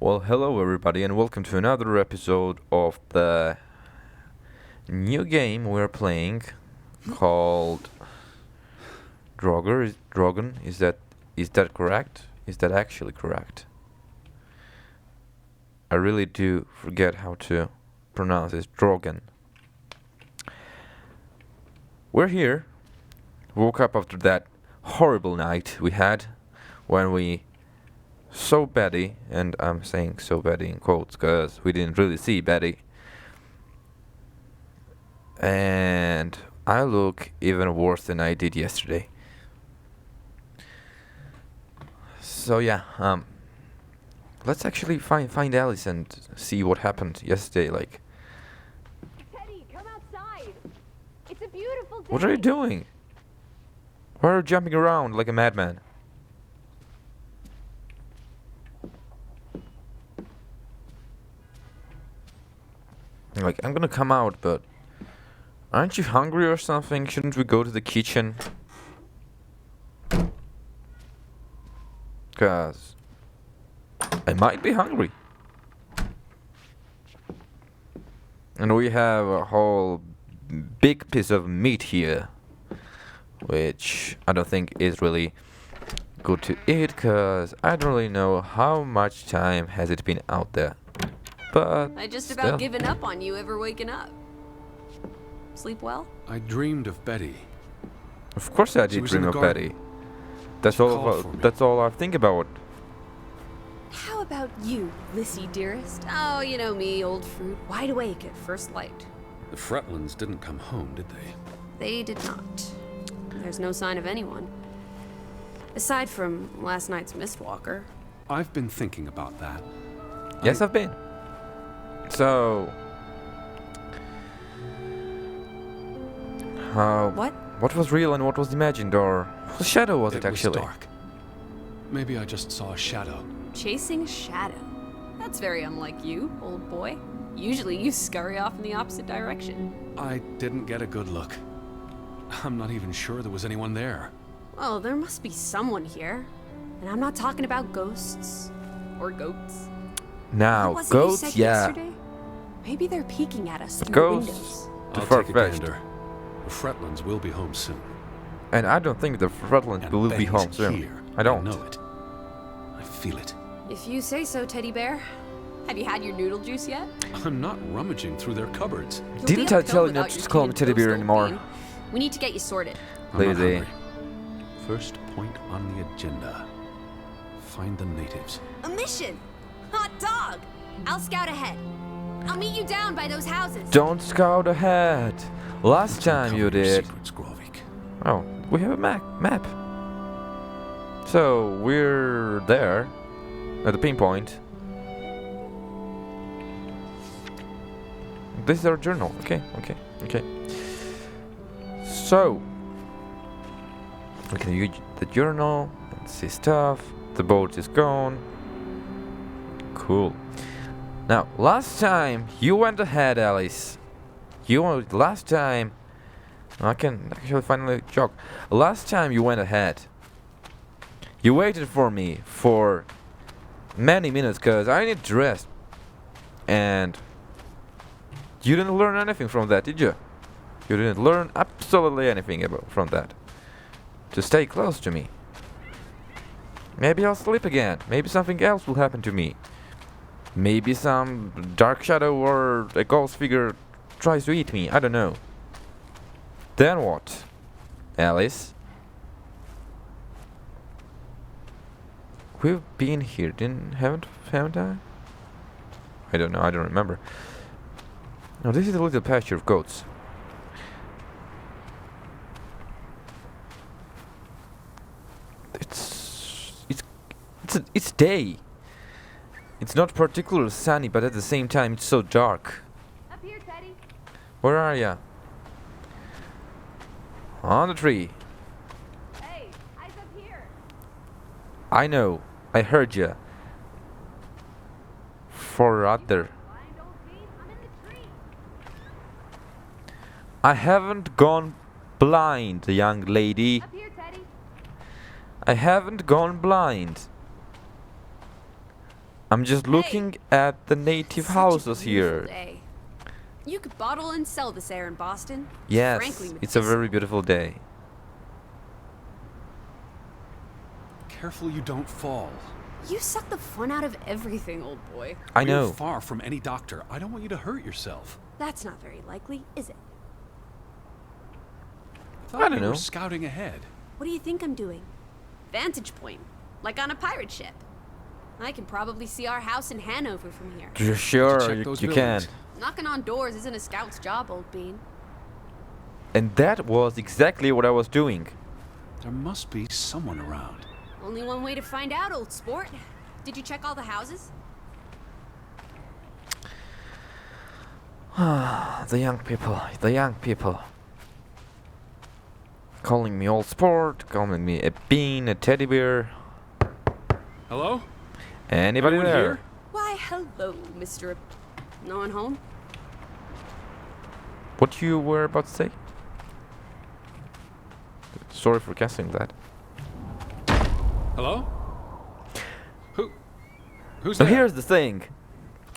Well, hello everybody, and welcome to another episode of the new game we're playing called Draugen. Is that correct? Is that actually correct? I really do forget how to pronounce this. Draugen. We're here. Woke up after that horrible night we had when we saw Betty, and I'm saying so Betty in quotes because we didn't really see Betty. And I look even worse than I did yesterday. So yeah, let's actually find Alice and see what happened yesterday. Like, Teddy, come outside. It's a beautiful day. what are you doing? Why are you jumping around like a madman? Like, I'm gonna come out, but aren't you hungry or something? Shouldn't we go to the kitchen? 'Cause I might be hungry. And we have a whole big piece of meat here, which I don't think is really good to eat, 'cause I don't really know how much time has it been out there. But I just still. about given up on you ever waking up. Sleep well? I dreamed of Betty. Of course I She did was in dream the of garden. Betty. That's She all called for me. that's all I think about. How about you, Lissie dearest? Oh, you know me, old fruit, wide awake at first light. The Fretlands didn't come home, did they? They did not. There's no sign of anyone. Aside from last night's mistwalker. I've been thinking about that. Yes, I've been. So, what was real and what was imagined, or whose shadow was it actually? Was dark. Maybe I just saw a shadow. Chasing shadow. That's very unlike you, old boy. Usually you scurry off in the opposite direction. I didn't get a good look. I'm not even sure there was anyone there. Well, there must be someone here. And I'm not talking about ghosts. Or goats. Now, What was it you goats, said yeah. yesterday? Maybe they're peeking at us through the Ghosts. windows. Too I'll take a far-fetched. gander. The Fretlands will be home soon. And I don't think the Fretland And will be Betty's home soon. here. I don't. know it. I feel it. If you say so, teddy bear. Have you had your noodle juice yet? I'm not rummaging through their cupboards. You'll Didn't be I uphill tell you without not to your call me tea teddy and bear toast, old anymore? bean. We need to get you sorted. I'm not Lazy. hungry. First point on the agenda. Find the natives. A mission! Hot dog! I'll scout ahead. I'll meet you down by those houses. Don't scout ahead. Last time you Cover your did. secrets, Grovik. Oh, we have a map. So we're there at the pinpoint. This is our journal. Okay. So we can use the journal and see stuff. The boat is gone. Cool. Now, last time you went ahead, Alice. Last time. I can actually finally jog. Last time you went ahead. You waited for me for many minutes because I need to rest. And you didn't learn anything from that, did you? You didn't learn absolutely anything from that. To stay close to me. Maybe I'll sleep again. Maybe something else will happen to me. Maybe some dark shadow or a ghost figure tries to eat me. I don't know. Then what, Alice? We've been here, haven't I? I don't know. I don't remember. No, this is a little pasture of goats. It's day. It's not particularly sunny, but at the same time it's so dark. Up here, Teddy. Where are ya? On the tree. Hey, eyes up here. I know. I heard ya. For other. Blind old bean, I'm in the tree. I haven't gone blind, young lady. Up here, Teddy. I haven't gone blind. I'm just looking at the native Such a houses beautiful here. day. You could bottle and sell this air in Boston. Yes, Frankly, it's a very beautiful day. Careful you don't fall. You suck the fun out of everything, old boy. I We're know. far from any doctor. I don't want you to hurt yourself. That's not very likely, is it? Thought I don't you were know. scouting ahead. What do you think I'm doing? Vantage point, like on a pirate ship. I can probably see our house in Hanover from here. Sure, check you those can. buildings. Knocking on doors isn't a scout's job, old bean. And that was exactly what I was doing. There must be someone around. Only one way to find out, old sport. Did you check all the houses? The young people. Calling me old sport, calling me a bean, a teddy bear. Hello? Anybody Anyone there? here? Why, hello, Mr. No one home? What you were about to say? Sorry for guessing that. Hello? Who's So there? here's the thing.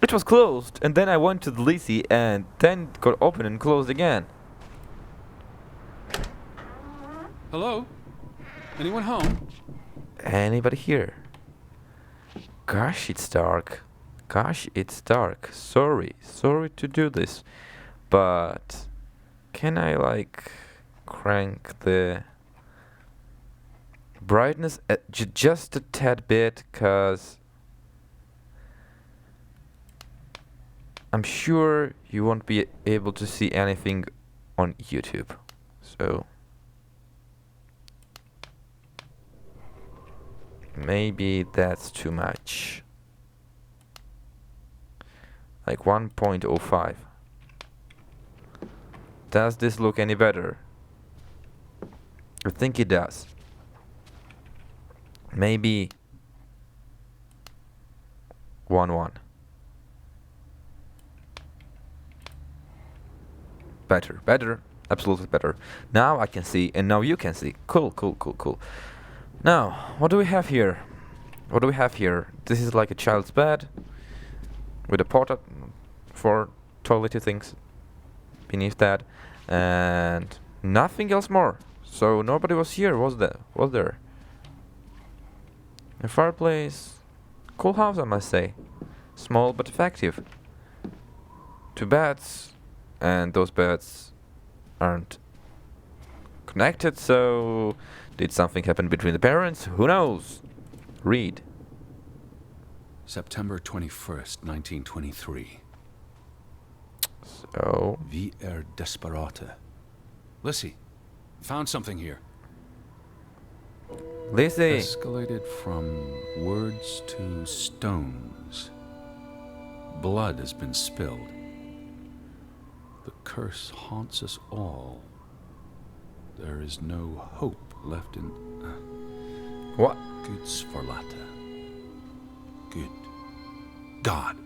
It was closed, and then I went to the Lissie, and then it got open and closed again. Hello? Anyone home? Anybody here? Gosh, it's dark. Gosh, it's dark. Sorry to do this. But can I like crank the brightness just a tad bit, cause I'm sure you won't be able to see anything on YouTube. So maybe that's too much. Like 1.05. Does this look any better? I think it does. Maybe 1.1. Better, absolutely better. Now I can see, and now you can see. Cool. Now, what do we have here? This is like a child's bed with a pot for toilety things beneath that, and nothing else more. So nobody was here, was there? A fireplace, cool house, I must say. Small but effective. 2 beds, and those beds aren't connected, so did something happen between the parents? Who knows? Read. September 21st, 1923. So, Vi desperate. Lissie, found something here. Lissie. Escalated from words to stones. Blood has been spilled. The curse haunts us all. There is no hope left in What? Gudsforlata. Good. God.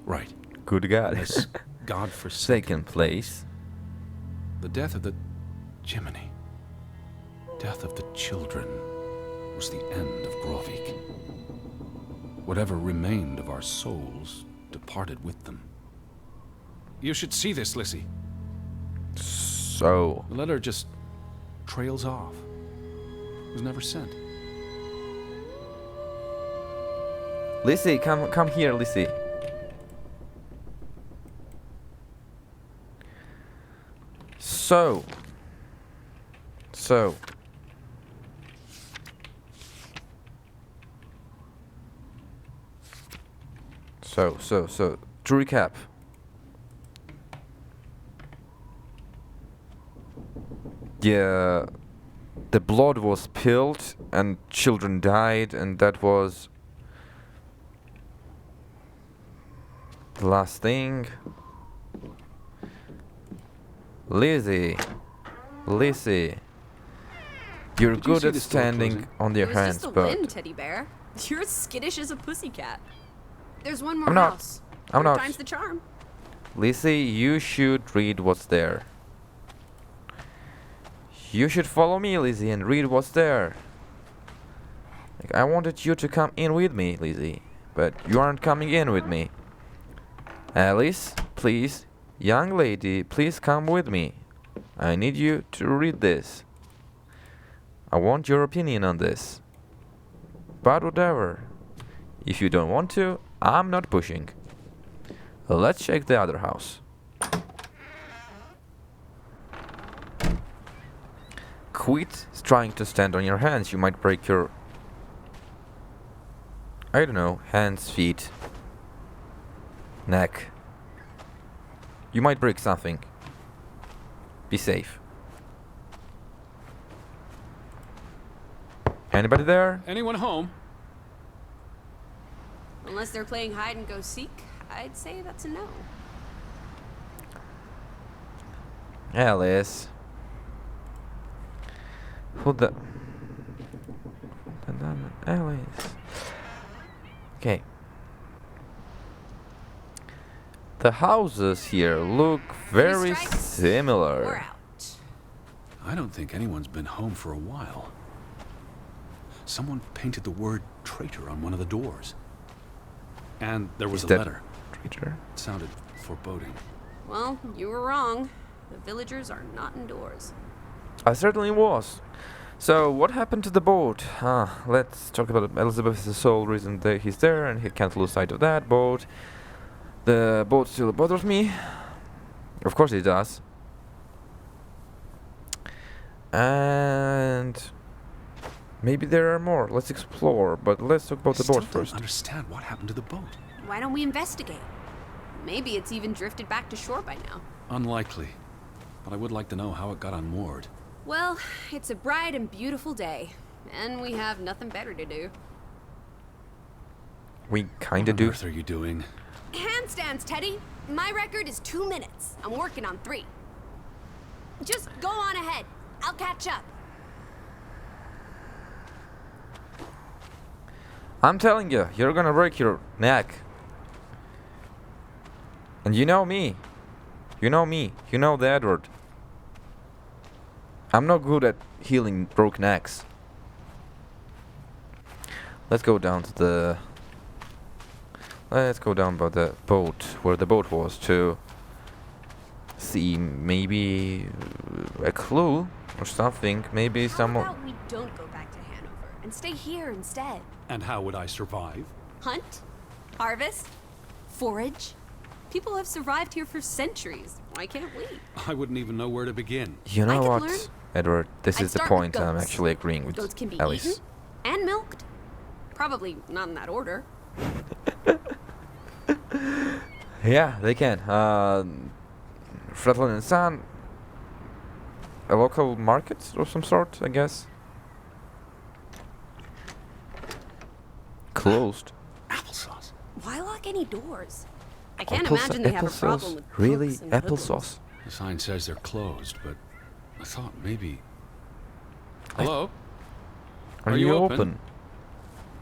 Right. Good God. This godforsaken Second place. The death of the Jiminy. Death of the children was the end of Grovik. Whatever remained of our souls departed with them. You should see this, Lissie. So, The letter just trails off. It was never sent. Lissie, come here, Lissie. So. To recap. Yeah, the blood was spilled and children died, and that was the last thing. Lissie, you're Did you good see at this door standing closing? on your It was hands, just the but wind, teddy bear. You're as skittish as a pussycat. There's one more I'm not. house. I'm Third not. time's the charm. Lissie, you should read what's there. You should follow me, Lissie, and read what's there. Like, I wanted you to come in with me, Lissie, but you aren't coming in with me. Alice, please. Young lady, please come with me. I need you to read this. I want your opinion on this. But whatever. If you don't want to, I'm not pushing. Let's check the other house. Quit trying to stand on your hands. You might break your... I don't know, hands, feet, neck. You might break something. Be safe. Anybody there? Anyone home? Unless they're playing hide and go seek, I'd say that's a no. Alice. Who the... Alice. Okay. The houses here look very We're similar. out. I don't think anyone's been home for a while. Someone painted the word traitor on one of the doors. And there was Is a that letter. Traitor? It sounded foreboding. Well, you were wrong. The villagers are not indoors. I certainly was. So, what happened to the boat? Let's talk about Elizabeth. The sole reason that he's there, and he can't lose sight of that boat. The boat still bothers me. Of course it does. And maybe there are more. Let's explore, but let's talk about the boat I first. don't understand what happened to the boat. Why don't we investigate? Maybe it's even drifted back to shore by now. Unlikely. But I would like to know how it got unmoored. Well, it's a bright and beautiful day, and we have nothing better to do. We kinda What do. on earth are you doing? Handstands, Teddy! My record is 2 minutes. I'm working on 3. Just go on ahead. I'll catch up. I'm telling you, you're gonna break your neck. And you know me. You know me. You know the Edward. I'm not good at healing broken necks. Let's go down to the... Let's go down by the boat, where the boat was, to see maybe a clue or something. Maybe How someone... about we don't go back to Hanover and stay here instead? And how would I survive? Hunt? Harvest? Forage? People have survived here for centuries. Why can't we? I wouldn't even know where to begin. You know could what, learn. Edward? This I'd is the start with point I'm goats. actually agreeing with Goats can be Alice. eaten and milked. Probably not in that order. Yeah, they can. Fretland and Son, a local market of some sort, I guess. Closed. Applesauce. Why lock any doors? I can't imagine they have a problem with Really? cooks and hoodlums. Applesauce? The sign says they're closed, but I thought maybe... Hello? Are you you open? open?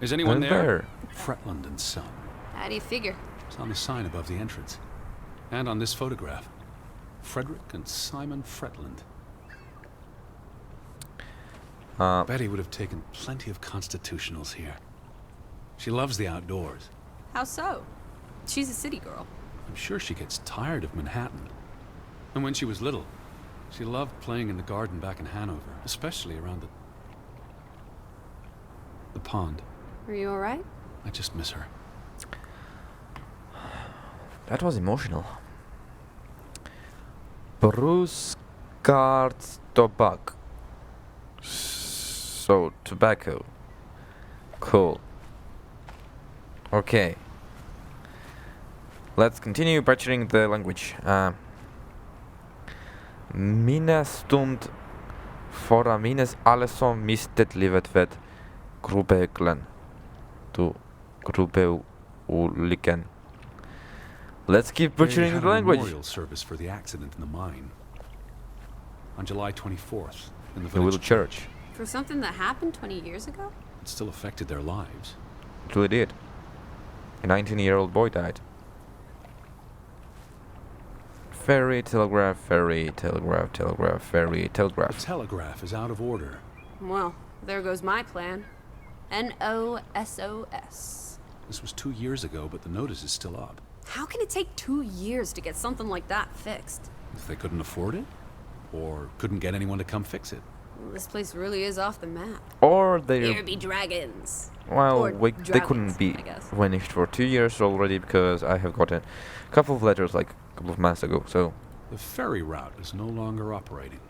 Is anyone I'm there? there. Fretland and Son. How do you figure? It's on the sign above the entrance. And on this photograph. Frederick and Simon Fretland. Betty would have taken plenty of constitutionals here. She loves the outdoors. How so? She's a city girl. I'm sure she gets tired of Manhattan. And when she was little, she loved playing in the garden back in Hanover, especially around the pond. Are you alright? I just miss her. That was emotional. Bruce guards tobacco. So, tobacco. Cool. Okay. Let's continue butchering the language. Mina stund fora mines alle som mistet livet ved grubeglen. Du grubeulykken. Let's keep butchering They the had a language. memorial service for the accident in the mine. On July 24th, in the The little village church. For something that happened 20 years ago? It still affected their lives. It really did. A 19-year-old boy died. Ferry, telegraph, ferry, telegraph, telegraph, ferry, The telegraph. telegraph is out of order. Well, there goes my plan. NOSOS. This was 2 years ago, but the notice is still up. How can it take 2 years to get something like that fixed? If they couldn't afford it? Or couldn't get anyone to come fix it? Well, this place really is off the map. Or they... Here be dragons. Well, Or they couldn't dragons, be I guess. vanished for 2 years already, because I have gotten a couple of letters like a couple of months ago, so... The ferry route is no longer operating.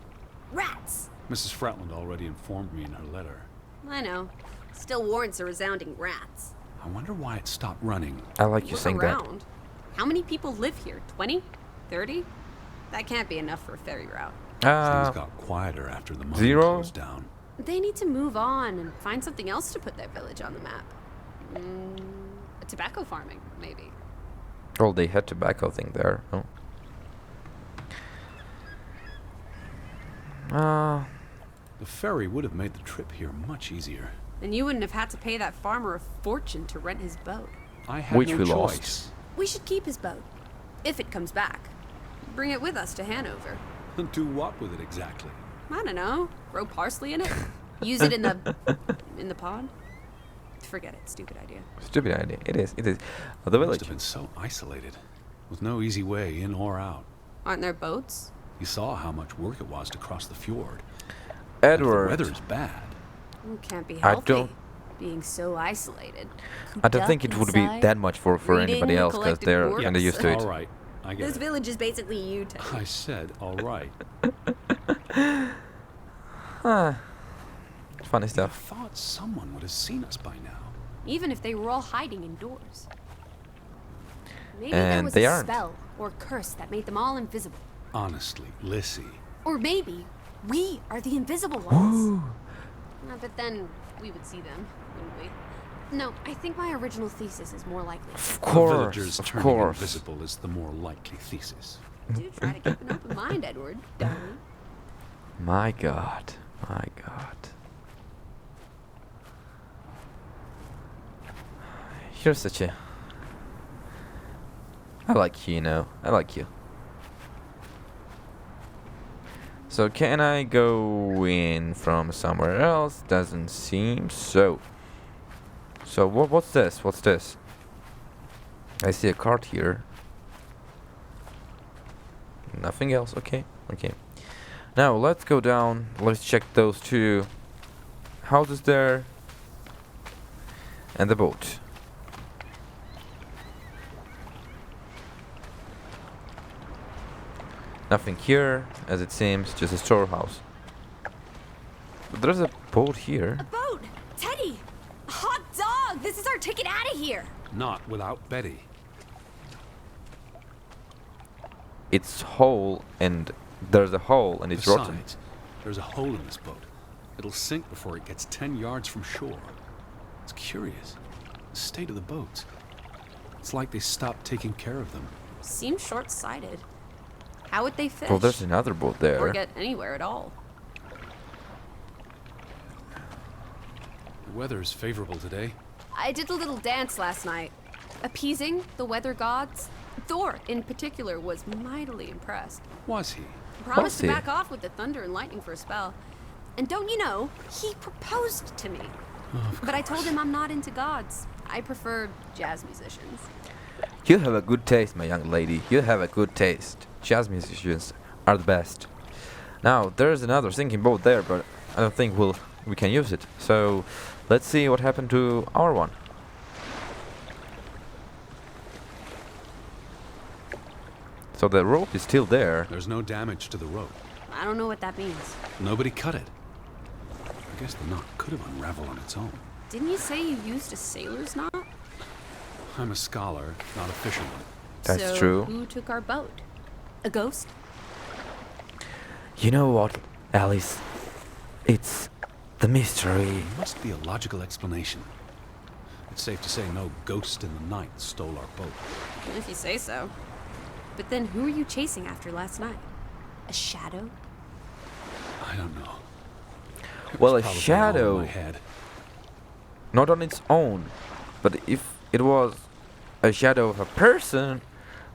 Rats! Mrs. Fretland already informed me in her letter. I know. Still warrants a resounding rats. I wonder why it stopped running. I like you Look saying around. How many people live here? 20? 30? That can't be enough for a ferry route. that. Things got quieter after the mine 0? closed down. They need to move on and find something else to put their village on the map. Tobacco farming, maybe. Well, they had tobacco thing there. Oh. The ferry would have made the trip here much easier. And you wouldn't have had to pay that farmer a fortune to rent his boat. I had Which no we choice. lost. We should keep his boat. If it comes back. Bring it with us to Hanover. Do what with it exactly? I don't know. Grow parsley in it? Use it in the pond? Forget it. Stupid idea. Stupid idea. It is. The It must village. have been so isolated, with no easy way in or out. Aren't there boats? You saw how much work it was to cross the fjord. And if the Edward. weather's bad. It can't be I healthy. don't- Being so isolated. I don't think it would be that much for Reading anybody else, because collected they're works. kinda used to it. All right, I get This it. village is basically you, Teddy. I said all right. Funny I stuff. thought someone would have seen us by now. Even if they were all hiding indoors. Maybe there And was they a aren't. spell or curse that made them all invisible. Honestly, Lissie. Or maybe we are the invisible ones. But then we would see them, wouldn't we? No, I think my original thesis is more likely. Of The course, villagers of turning course. invisible is the more likely thesis. Do try to keep an open mind, Edward. Don't. My God. My God. You're such a... I like you, you know. I like you. So can I go in from somewhere else? Doesn't seem so. So what's this? What's this? I see a cart here. Nothing else. Okay. Okay. Now let's go down. Let's check those two houses there. And the boat. Nothing here, as it seems, just a storehouse. But there's a boat here. A boat! Teddy! Hot dog! This is our ticket out of here! Not without Betty. It's whole, and there's a hole, and it's rotten. Besides, there's a hole in this boat. It'll sink before it gets 10 yards from shore. It's curious. The state of the boats. It's like they stopped taking care of them. Seems short-sighted. How would they fish? Well, there's another boat there. Or get anywhere at all. The weather is favorable today. I did a little dance last night, appeasing the weather gods. Thor, in particular, was mightily impressed. Was he? Promised to he? back off with the thunder and lightning for a spell. And don't you know, he proposed to me. But I told him I'm not into gods. I prefer jazz musicians. You have a good taste, my young lady. You have a good taste. Jazz musicians are the best. Now, there's another sinking boat there, but I don't think we can use it. So, let's see what happened to our one. So the rope is still there. There's no damage to the rope. I don't know what that means. Nobody cut it. I guess the knot could have unraveled on its own. Didn't you say you used a sailor's knot? I'm a scholar, not a fisherman. That's So true. Who took our boat? A ghost? You know what, Alice? It's the mystery. There must be a logical explanation. It's safe to say no ghost in the night stole our boat. If you say so. But then who were you chasing after last night? A shadow? I don't know. It Well, was a probably all in shadow. my head. Not on its own, but if it was a shadow of a person,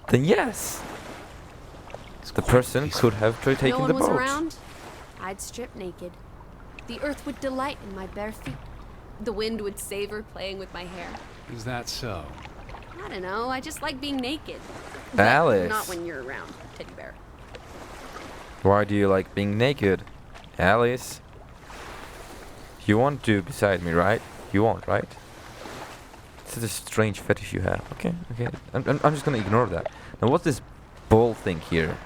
then yes, It's the quite person peaceful. could have taken No one the was boat. around? I'd strip naked. The earth would delight in my bare feet. The wind would savor playing with my hair. Is that so? I don't know, I just like being naked. But Alice. not when you're around, teddy bear. Why do you like being naked, Alice? You want to beside me, right? You want, right? It's such a strange fetish you have. Okay, okay. I'm just gonna ignore that. Now, what's this ball thing here?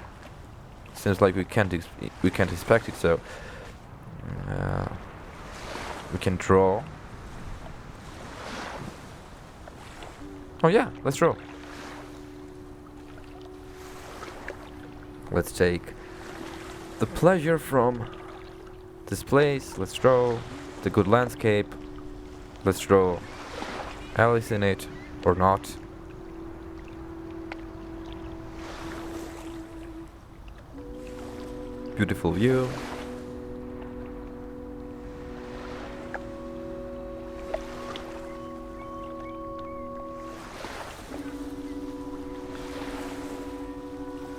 Seems like we can't expect it. So we can draw. Oh yeah, let's draw. Let's take the pleasure from this place. Let's draw the good landscape. Let's draw Alice in it, or not. Beautiful view.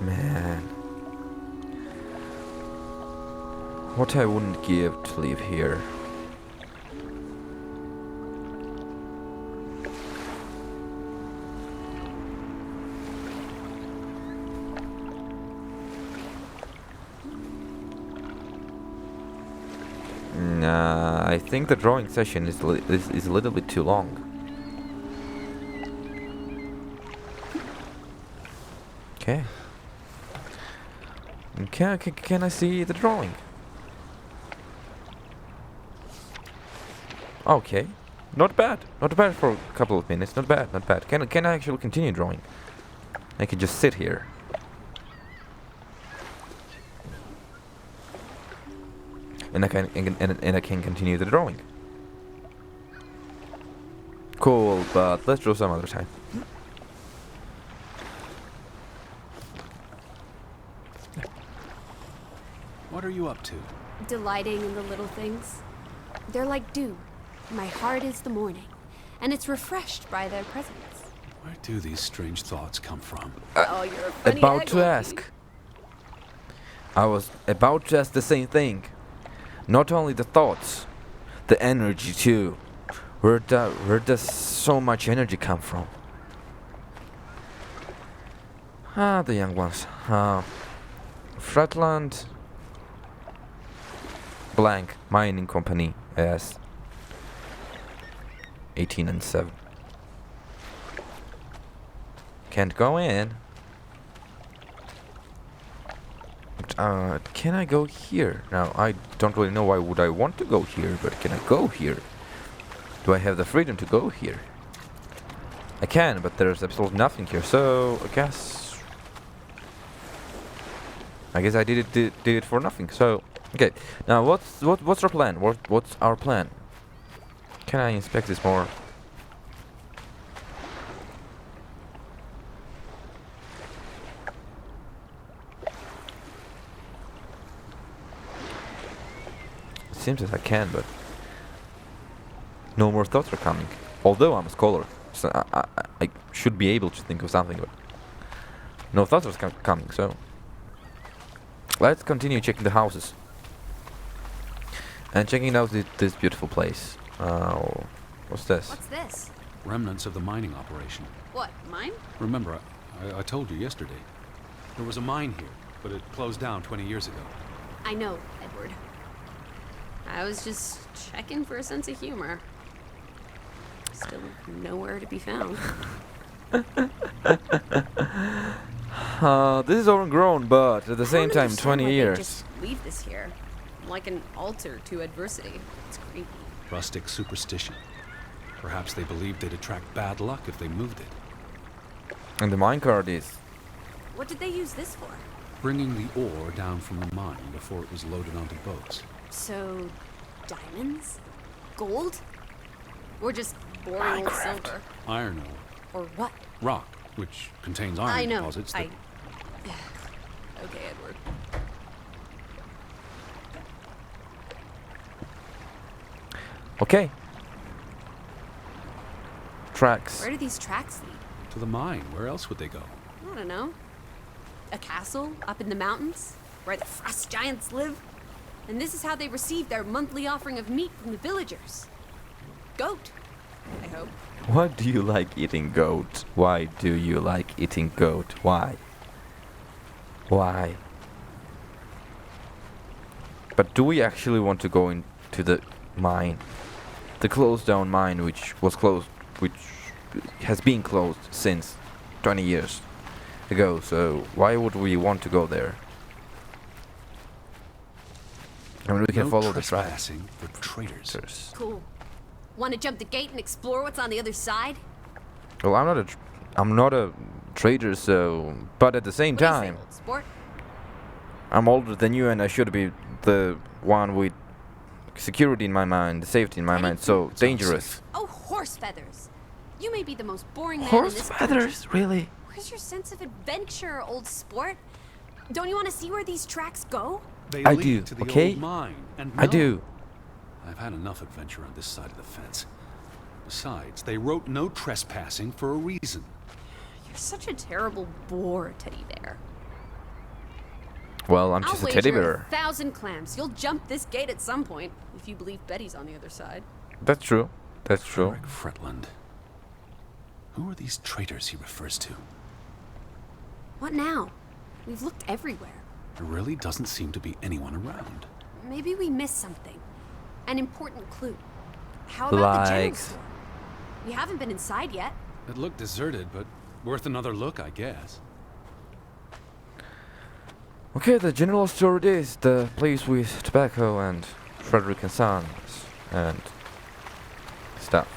Man, what I wouldn't give to live here. I think the drawing session is a little bit too long. Okay. Can I see the drawing? Okay. Not bad. Not bad for a couple of minutes. Not bad. Not bad. Can I actually continue drawing? I can just sit here. And I can continue the drawing. Cool, but let's draw some other time. What are you up to? Delighting in the little things. They're like dew. My heart is the morning, and it's refreshed by their presence. Where do these strange thoughts come from? Oh, you're a funny About egg, to Lucky. ask. I was about to ask the same thing. Not only the thoughts, the energy too. Where does so much energy come from? Ah, the young ones. Fretland blank mining company as 18 and 7. Can't go in. Can I go here? Now, I don't really know why would I want to go here, but can I go here? Do I have the freedom to go here? I can, but there's absolutely nothing here, so I guess I did it for nothing. So, okay. Now, what's our plan? What's our plan? Can I inspect this more? Seems as I can, but no more thoughts are coming. Although I'm a scholar, so I should be able to think of something, but no thoughts are coming. So let's continue checking the houses and checking out this beautiful place. What's this? What's this? Remnants of the mining operation. What, mine? Remember, I told you yesterday. There was a mine here, but it closed down 20 years ago. I know, Edward. I was just checking for a sense of humor. Still nowhere to be found. This is overgrown, but at the same time, 20 They years. just leave this here, like an altar to adversity. It's creepy. Rustic superstition. Perhaps they believed they'd attract bad luck if they moved it. And the minecart is. What did they use this for? Bringing the ore down from the mine before it was loaded onto boats. So, diamonds? Gold? Or just boring old silver? Iron ore. Or what? Rock, which contains iron I know. deposits that... Okay, Edward. Okay. Tracks. Where do these tracks lead? To the mine. Where else would they go? I don't know. A castle up in the mountains where the frost giants live? And this is how they receive their monthly offering of meat from the villagers. Goat. I hope. Why do you like eating goat? Why do you like eating goat? Why? Why? But do we actually want to go into the mine? The closed down mine which has been closed since 20 years ago, so why would we want to go there? I mean, we can follow the track. Trespassing for traitors. Cool. Want to jump the gate and explore what's on the other side? Well, I'm not a traitor, so, but at the same What do you say, time, old sport? I'm older than you, and I should be the one with security in my mind, safety in my mind. So dangerous. Oh, horse feathers! You may be the most boring man in Horse this feathers, really? Where's your sense of adventure, old sport? Don't you want to see where these tracks go? They I lead do, to the okay? old mine, and I no, do. I've had enough adventure on this side of the fence. Besides, they wrote no trespassing for a reason. You're such a terrible bore, teddy bear. Well, I'm I'll just a teddy wager bear. 1,000 clams. You'll jump this gate at some point, if you believe Betty's on the other side. That's true. That's true. Eric Fretland. Who are these traitors he refers to? What now? We've looked everywhere. There really doesn't seem to be anyone around. Maybe we missed something. An important clue. How about the general Like- store? We haven't been inside yet. It looked deserted, but worth another look, I guess. Okay, the general store it is, the place with tobacco and Frederick and Sons and stuff.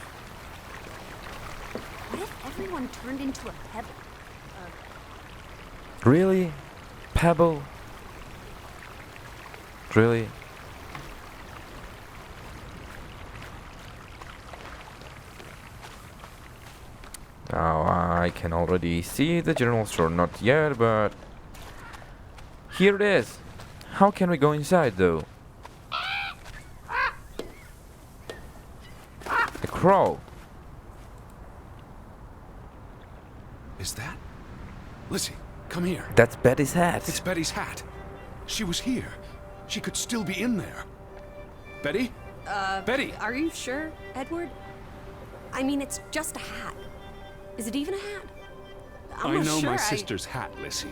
What if everyone turned into a pebble? Really? Pebble? Really? Now I can already see the general store, not yet, but here it is. How can we go inside though? A crow. Is that? Lissie, come here. That's Betty's hat. It's Betty's hat. She was here. She could still be in there. Betty? Betty! Are you sure, Edward? I mean, it's just a hat. Is it even a hat? I'm I not know sure. my sister's hat, Lissie.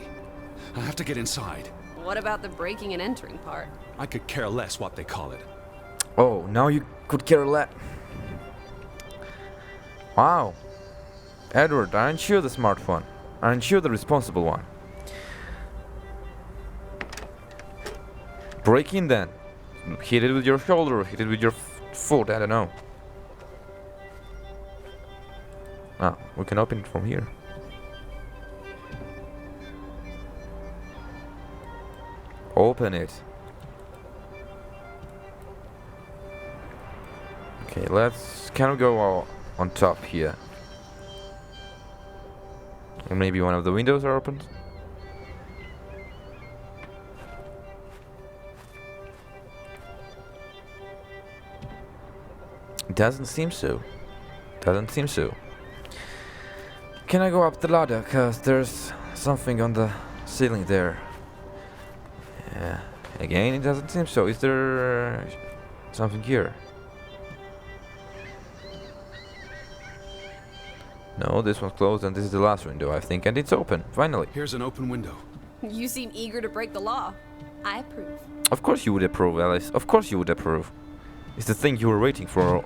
I have to get inside. What about the breaking and entering part? I could care less what they call it. Oh, now you could care less. Wow. Edward, aren't you the smart one? Aren't you the responsible one? Break in then. Hit it with your shoulder, hit it with your foot, I don't know. Ah, we can open it from here. Open it. Okay, can we go on top here? Or maybe one of the windows are opened? Doesn't seem so. Doesn't seem so. Can I go up the ladder? Cause there's something on the ceiling there. Yeah. Again, it doesn't seem so. Is there something here? No, this one's closed and this is the last window, I think, and it's open, finally. Here's an open window. You seem eager to break the law. I approve. Of course you would approve, Alice. Of course you would approve. It's the thing you were waiting for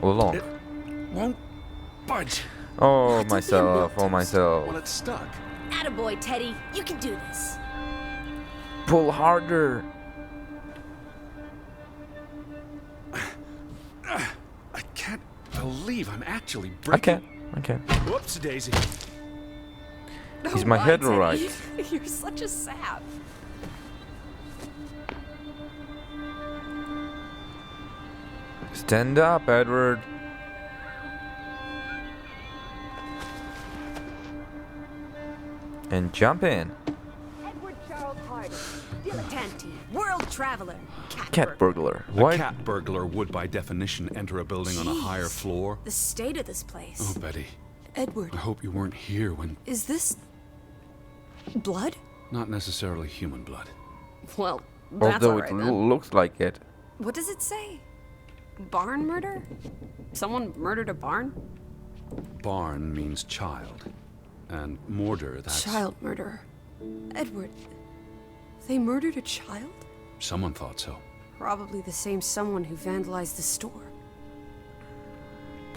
all along. It won't budge. Oh, It's myself, oh, myself. Well, it's stuck. Attaboy, Teddy. You can do this. Pull harder. I can't believe I'm actually breaking. Okay. Whoops, Daisy. Is my why, head Teddy? right? You're such a sap. Stand up, Edward. And jump in. Edward Charles Harden. Dilettante. World traveler. Cat burglar. A Why? cat burglar would, by definition, enter a building on a higher Jeez. floor. The state of this place. Oh, Betty, Edward, I hope you weren't here when... is this blood? Not necessarily human blood. Well, that's Although all right it then. looks like it. What does it say? Barn murder? Someone murdered a barn? Barn means child. And mortar, that's... Child murderer. Edward, they murdered a child? Someone thought so. Probably the same someone who vandalized the store.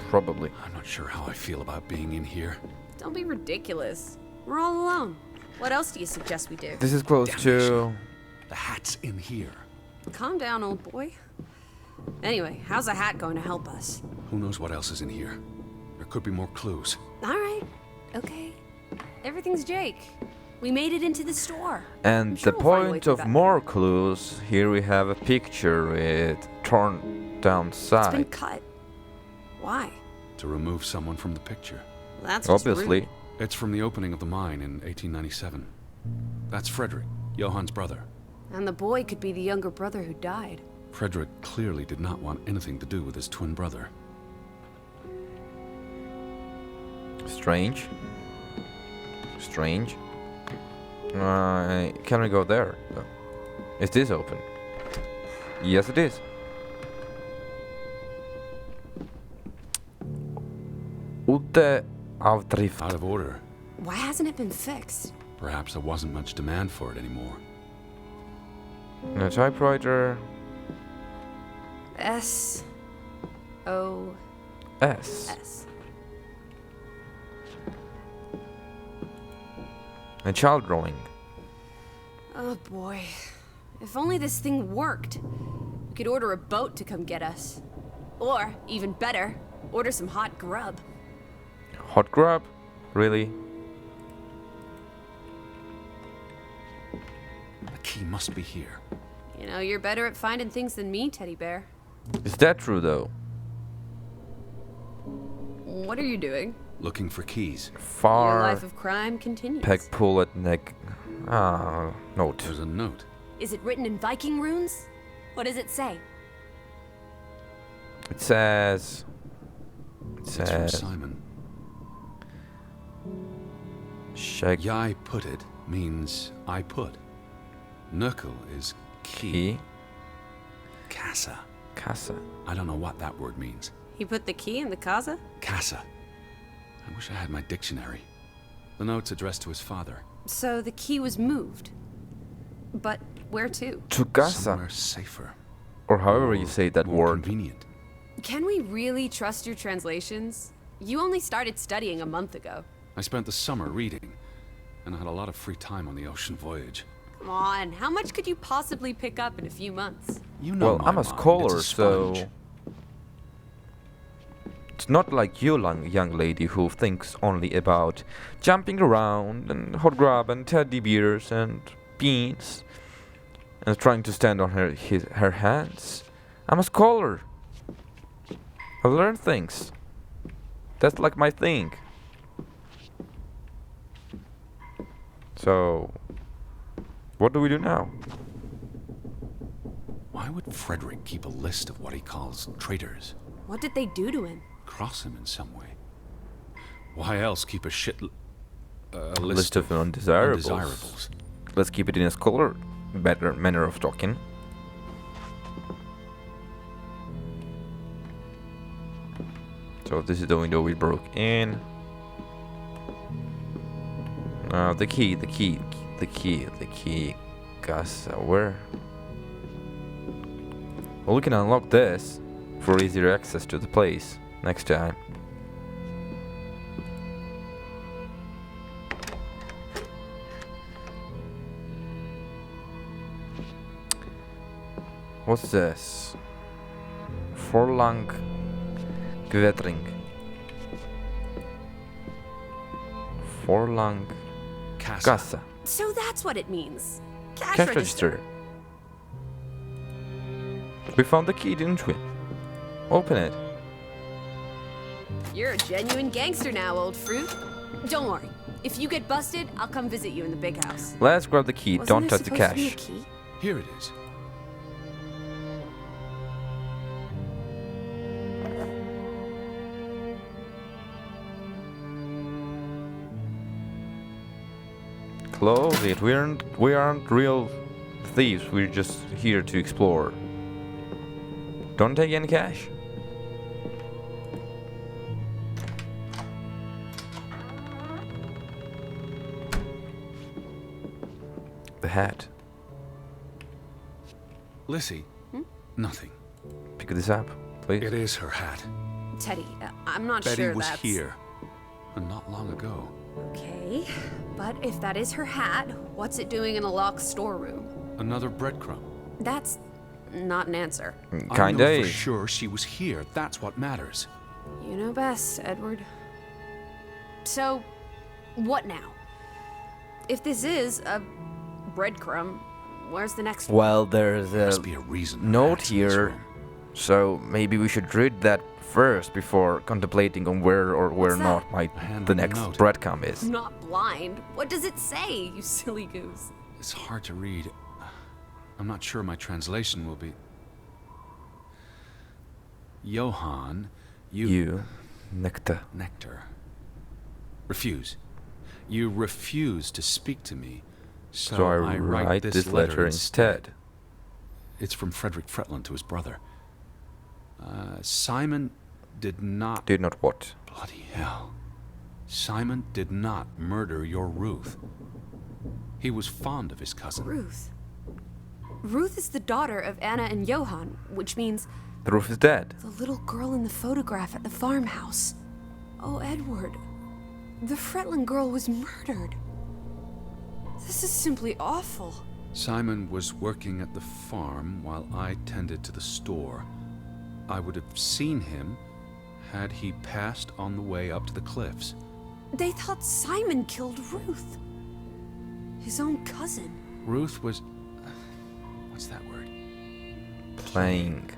Probably. I'm not sure how I feel about being in here. Don't be ridiculous. We're all alone. What else do you suggest we do? This is close to... The hat's in here. Calm down, old boy. Anyway, how's a hat going to help us? Who knows what else is in here? There could be more clues. All right. Okay. Everything's Jake. We made it into the store. And I'm sure the we'll find a way point through of that more door. clues, here we have a picture with torn down It's been side. cut. Why? To remove someone from the picture. That's just Obviously. rude. It's from the opening of the mine in 1897. That's Frederick, Johan's brother. And the boy could be the younger brother who died. Frederick clearly did not want anything to do with his twin brother. Strange. Strange. Can we go there? No. Is this open? Yes, it is. Ute av drift. Out of order. Why hasn't it been fixed? Perhaps there wasn't much demand for it anymore. A typewriter. S O S. S. A child drawing. Oh boy. If only this thing worked. We could order a boat to come get us. Or, even better, order some hot grub. Hot grub? Really? The key must be here. You know, you're better at finding things than me, Teddy Bear. Is that true though? What are you doing? Looking for keys. Your Far life of crime continues. peg pull at neck. Note. There's a note. Is it written in Viking runes? What does it say? It says. It's from Simon. Shag Yai put it means I put. Nurkel is key. key. Casa. Casa. I don't know what that word means. He put the key in the casa? Casa. I wish I had my dictionary. The note's addressed to his father. So the key was moved. But where to? To casa. Somewhere safer. Or however you say that More word. convenient. Can we really trust your translations? You only started studying a month ago. I spent the summer reading, and I had a lot of free time on the ocean voyage. Come on, how much could you possibly pick up in a few months? You know Well, my I'm a mind, scholar, it's a so. sponge. It's not like you, young lady, who thinks only about jumping around and hot grab and teddy bears and beans and trying to stand on her hands. I'm a scholar. I learn things. That's like my thing. So, what do we do now? Why would Frederick keep a list of what he calls traitors? What did they do to him? Cross him in some way? Why else keep a List of undesirables. undesirables? Let's keep it in a scholar better manner of talking. So this is the window we broke in. The key. Casa, where? Well, we can unlock this for easier access to the place next time. What's this? Forlang Kvetring. Forlang Casa. Casa. So that's what it means. Cash, Cash register. register. We found the key, didn't we? Open it. You're a genuine gangster now, old fruit. Don't worry. If you get busted, I'll come visit you in the big house. Let's grab the key. Wasn't Don't there touch the supposed to be a cash. key? Here it is. Close it. We aren't real thieves. We're just here to explore. Don't take any cash. The hat. Lissie, Hmm? nothing. Pick this up, please. It is her hat. Teddy, I'm not Betty sure was that's... here, and not long ago. Okay, but if that is her hat, what's it doing in a locked storeroom? Another breadcrumb. That's not an answer. I Kinda know for is. sure she was here. That's what matters. You know best, Edward. So, what now? If this is a breadcrumb, where's the next one? Well, there's There a must be a reason. her note hat's in this here, room. so maybe we should read that first before contemplating on where or where What's that? not A hand the on the next note. breadcrumb is. I'm not blind. What does it say, you silly goose? It's hard to read. I'm not sure my translation will be. Johann, You, nectar. Nectar. Refuse. You refuse to speak to me, So I write this letter instead. It's from Frederick Fretland to his brother. Simon did not... Did not what? Bloody hell. Simon did not murder your Ruth. He was fond of his cousin. Ruth. Ruth is the daughter of Anna and Johann, which means The roof is dead. the little girl in the photograph at the farmhouse. Oh, Edward. The Fretland girl was murdered. This is simply awful. Simon was working at the farm while I tended to the store. I would have seen him had he passed on the way up to the cliffs. They thought Simon killed Ruth. His own cousin. Ruth was... What's that word? Playing.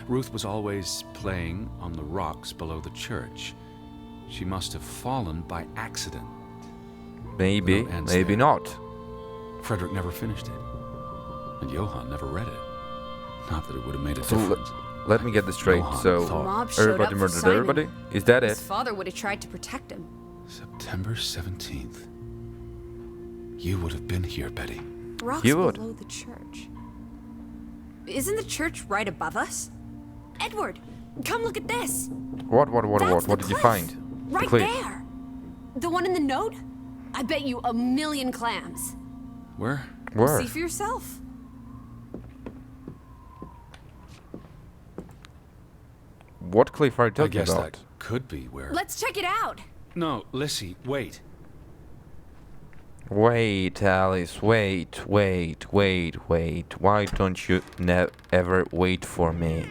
Ruth was always playing on the rocks below the church. She must have fallen by accident. Maybe, No ends maybe there. not. Frederick never finished it. And Johann never read it. Not that it would have made a So difference. let me get this straight. Johann So thought- Mob showed everybody up for murdered Simon. everybody? Is that His it? father would have tried to protect him. September 17th. You would have been here, Betty. Rocks You would. below the church. Isn't the church right above us? Edward, come look at this. What That's the did you cliff. find? Right the cliff. there. The one in the note? I bet you 1,000,000 clams. Where? Where? See for yourself. What cliff are you I talking guess about? that could be where... Let's check it out. No, Lissie, wait. Wait, Alice, wait. Why don't you ever wait for me?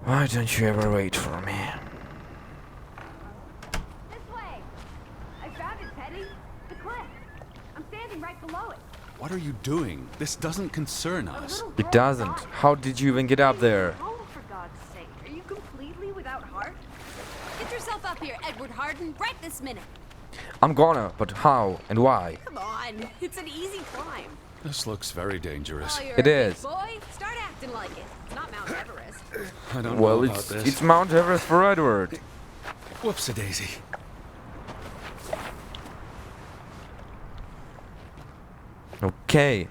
Why don't you ever wait for me? This way. I found it, Teddy. The cliff. I'm standing right below it. What are you doing? This doesn't concern us. It doesn't. How did you even get up there? Oh, for God's sake. Are you completely without heart? Get yourself up here, Edward Harden, right this minute. I'm gonna, but how and why? Come on. It's an easy climb. This looks very dangerous. Oh, you're It a big is. boy. Start acting like it. It's not Mount Everest. I don't Well, know about it's this. Mount Everest for Edward. Whoops-a-daisy. Okay.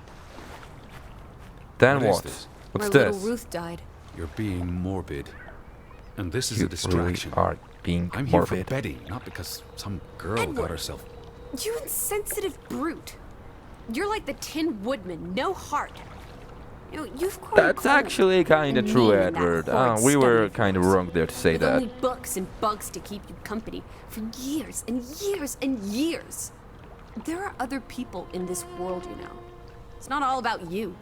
Then What is what? this? What's Where this? little Ruth died. You're being morbid. And this is You a distraction. really are being I'm here for morbid. Betty, not because some girl got Edward. herself... You insensitive brute. You're like the Tin Woodman, no heart. You know, you've grown That's cold actually kind of and true, mean in that Edward. horrid We were stubby kind of voice. wrong there to say With that. only books and bugs to keep you company for years and years and years. There are other people in this world, you know. It's not all about you.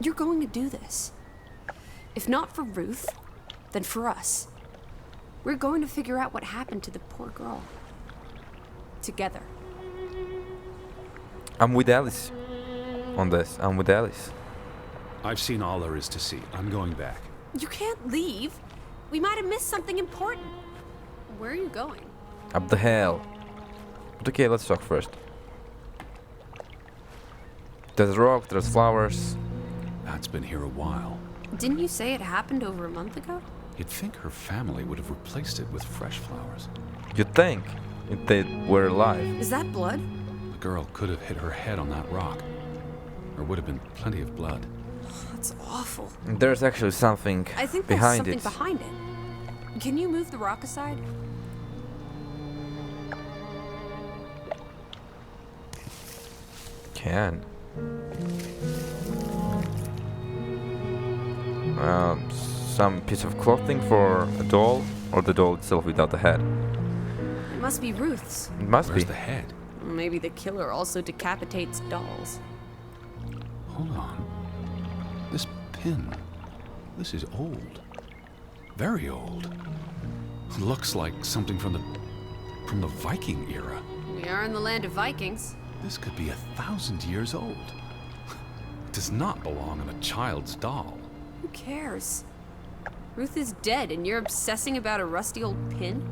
You're going to do this. If not for Ruth, then for us. We're going to figure out what happened to the poor girl. Together. I'm with Alice on this. I'm with Alice. I've seen all there is to see. I'm going back. You can't leave. We might have missed something important. Where are you going? Up the hill. But okay, let's talk first. There's a rock, there's flowers. That's been here a while. Didn't you say it happened over a month ago? You'd think her family would have replaced it with fresh flowers. You'd think if they were alive. Is that blood? The girl could have hit her head on that rock. There would have been plenty of blood. That's awful. There's actually something I think there's behind something it. behind it. Can you move the rock aside? can. Some piece of clothing for a doll, or the doll itself without the head. It must be Ruth's. It must Where's be. the head? Maybe the killer also decapitates dolls. Hold on. This pin. This is old. Very old. Looks like something from the Viking era. We are in the land of Vikings. This could be 1,000 years old. It does not belong on a child's doll. Who cares? Ruth is dead and you're obsessing about a rusty old pin?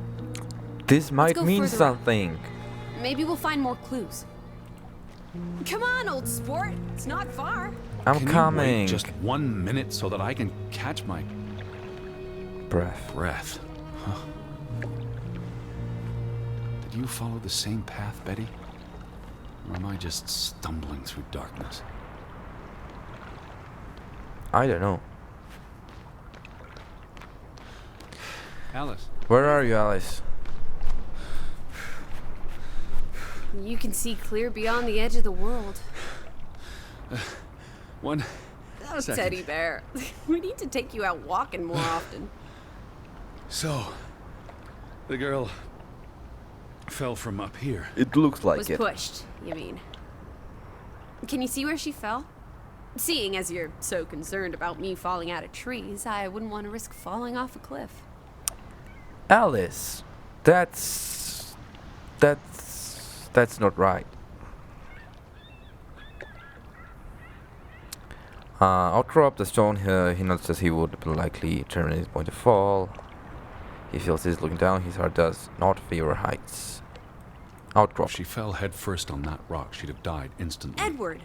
This might go mean further up. something. Maybe we'll find more clues. Come on, old sport. It's not far. I'm Can coming. you wait just 1 minute so that I can catch my Breath. Huh. Did you follow the same path, Betty? Or am I just stumbling through darkness? I don't know. Alice. Where are you, Alice? You can see clear beyond the edge of the world. One Oh, second. teddy bear. We need to take you out walking more often. So, the girl fell from up here. It looks like Was it. pushed, you mean. Can you see where she fell? Seeing as you're so concerned about me falling out of trees, I wouldn't want to risk falling off a cliff. Alice, that's not right. Outcrop up the stone here. He notices he would likely turn his point to fall. He feels he's looking down. His heart does not favor heights. Outcrop. If she fell headfirst on that rock, she'd have died instantly. Edward,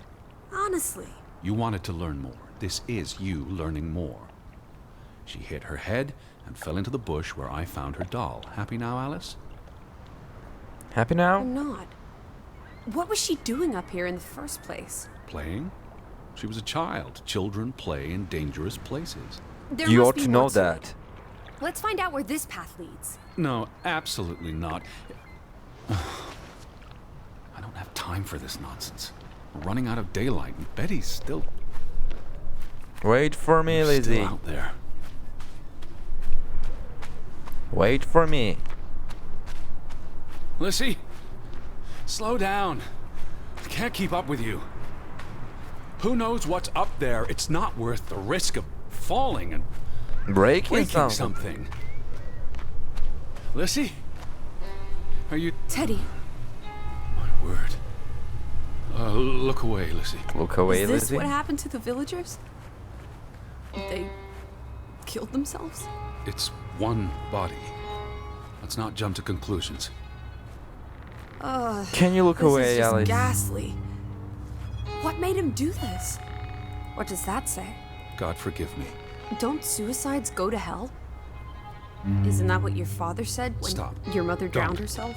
honestly. You wanted to learn more. This is you learning more. She hit her head and fell into the bush where I found her doll. Happy now, Alice? Happy now? I'm not. What was she doing up here in the first place? Playing? She was a child. Children play in dangerous places. There You must ought be to more know it. that. Let's find out where this path leads. No, absolutely not. I don't have time for this nonsense. We're running out of daylight, and Betty's still Wait for me, still Lizzie. out there. Wait for me. Lissie, slow down. I can't keep up with you. Who knows what's up there? It's not worth the risk of falling and Breaking breaking something. something. Lissie? Are you... Teddy, My word. Look away, Lissie. Look away, is this Lizzie. what happened to the villagers? They killed themselves? It's one body. Let's not jump to conclusions. Can you look This away, is just Alice? ghastly. What made him do this? What does that say? God forgive me. Don't suicides go to hell? Isn't that what your father said when Stop. your mother drowned Don't. herself?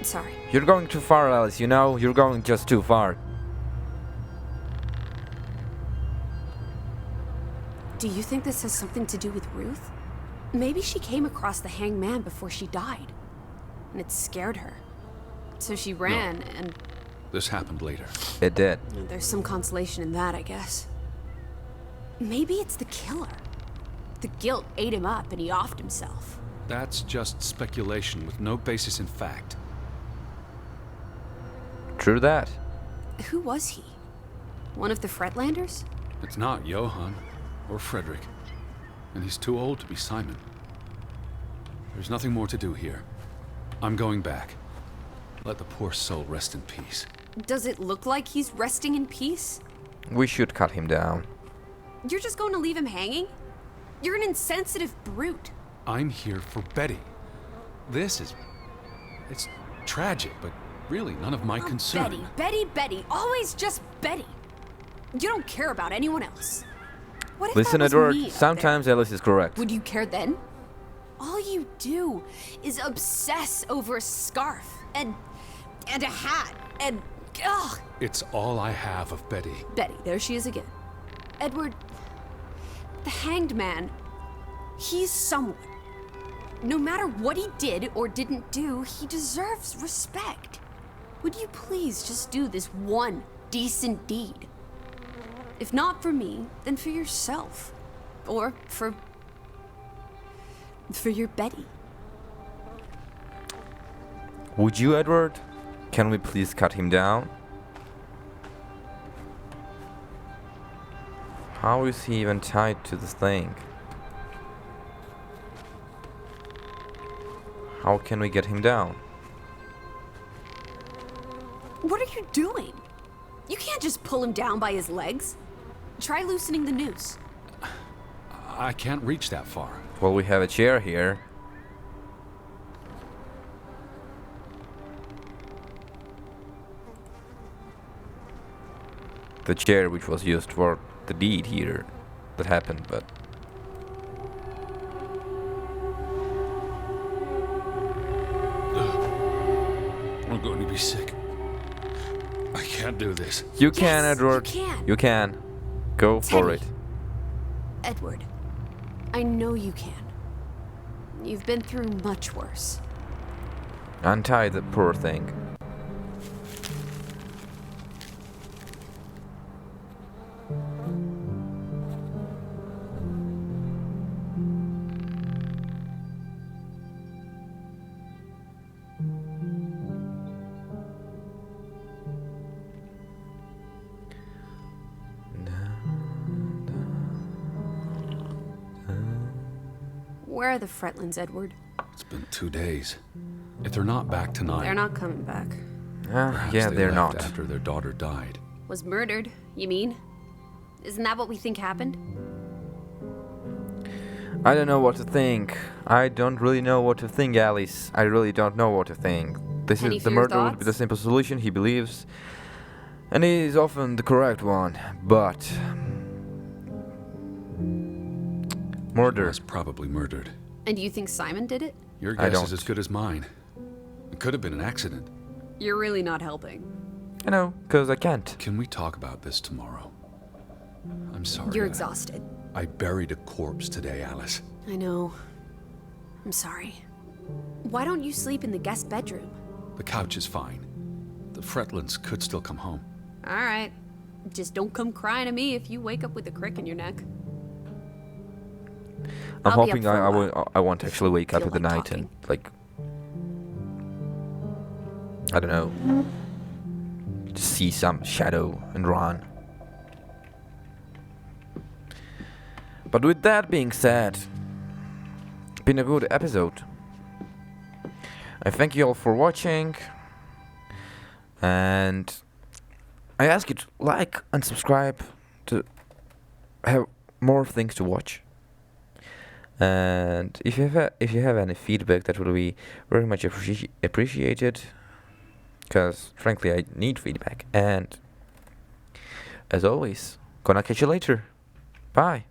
Sorry. You're going too far, Alice. You know, you're going just too far. Do you think this has something to do with Ruth? Maybe she came across the hanged man before she died, and it scared her. So she ran, and This happened later. It did. there's some consolation in that, I guess. Maybe it's the killer. The guilt ate him up, and he offed himself. That's just speculation with no basis in fact. True that. Who was he? One of the Fretlanders? It's not Johann or Frederick. And he's too old to be Simon. There's nothing more to do here. I'm going back. Let the poor soul rest in peace. Does it look like he's resting in peace? We should cut him down. You're just going to leave him hanging? You're an insensitive brute. I'm here for Betty. It's tragic, but really none of my Oh, concern. Betty, always just Betty. You don't care about anyone else. What if Listen, that was Edward, me up sometimes Alice is correct. there? Would you care then? All you do is obsess over a scarf and a hat and ugh. It's all I have of Betty. Betty, there she is again. Edward, the hanged man, he's someone. No matter what he did or didn't do, he deserves respect. Would you please just do this one decent deed? If not for me, then for yourself. Or for your Betty. Would you, Edward? Can we please cut him down? How is he even tied to this thing? How can we get him down? What are you doing? You can't just pull him down by his legs. Try loosening the noose. I can't reach that far. Well, we have a chair here. The chair which was used for the deed here that happened, but I'm going to be sick. I can't do this. you can, Yes, Edward. you can. You can. Go for Teddy. it. Edward, I know you can. You've been through much worse. Untie the poor thing. Where are the Fretlins, Edward? It's been 2 days. If they're not back tonight, They're not coming back. perhaps Yeah, they they're left not. after their daughter died. Was murdered, you mean? Isn't that what we think happened? I don't know what to think. I don't really know what to think, Alice. I really don't know what to think. This Any is the fear murder would be thoughts? the simple solution, he believes. And he is often the correct one. But She murder. was probably murdered. And you think Simon did it? Your I guess don't. is as good as mine. It could have been an accident. You're really not helping. I know, because I can't. Can we talk about this tomorrow? I'm sorry. You're exhausted. I buried a corpse today, Alice. I know. I'm sorry. Why don't you sleep in the guest bedroom? The couch is fine. The Fretlins could still come home. All right. Just don't come crying to me if you wake up with a crick in your neck. I'm I'll be hoping up for a I won't actually wake up Feel in the like night talking. and, like, I don't know, just see some shadow and run. But with that being said, been a good episode. I thank you all for watching, and I ask you to like and subscribe to have more things to watch. And if you have any feedback, that would be very much appreciated. Because frankly, I need feedback. And as always, gonna catch you later. Bye.